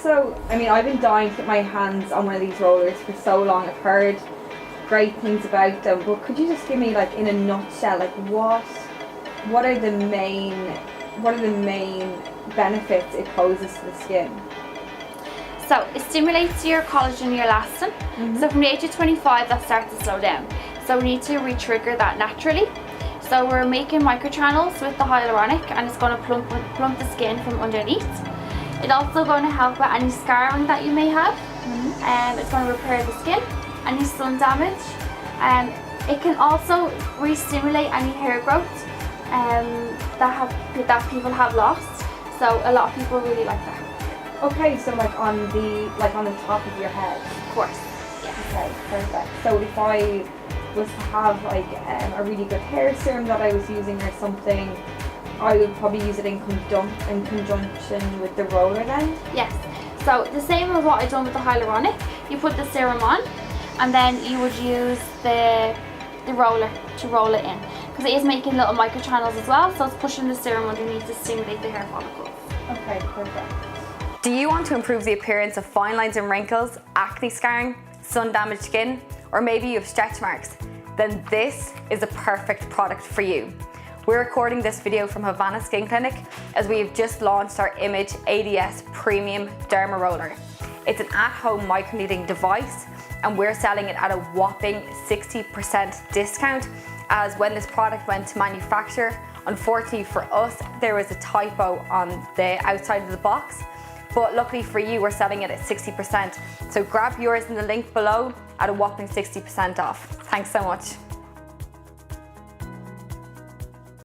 So, I mean, I've been dying to get my hands on one of these rollers for so long. I've heard great things about them, but could you just give me, like, in a nutshell, like what are the main benefits it poses to the skin? So it stimulates your collagen and your elastin. So from the age of 25 that starts to slow down. So we need to re-trigger that naturally. So we're making microchannels with the hyaluronic, and it's going to plump the skin from underneath. It's also going to help with any scarring that you may have. It's going to repair the skin, any sun damage. It can also re-stimulate any hair growth that people have lost. So a lot of people really like that. Okay, so like on the top of your head. Of course. Yeah. Okay, perfect. So if I was to have like a really good hair serum that I was using or something, I would probably use it in conjunction with the roller then? Yes. So the same as what I've done with the hyaluronic. You put the serum on, and then you would use the roller to roll it in, because it is making little microchannels as well, so it's pushing the serum underneath to stimulate the hair follicles. Okay, perfect. Do you want to improve the appearance of fine lines and wrinkles, acne scarring, sun-damaged skin, or maybe you have stretch marks? Then this is a perfect product for you. We're recording this video from Havana Skin Clinic as we have just launched our Image ADS Premium Dermaroller. It's an at-home microneedling device, and we're selling it at a whopping 60% discount, as when this product went to manufacture, unfortunately for us, there was a typo on the outside of the box. But luckily for you, we're selling it at 60%. So grab yours in the link below at a whopping 60% off. Thanks so much.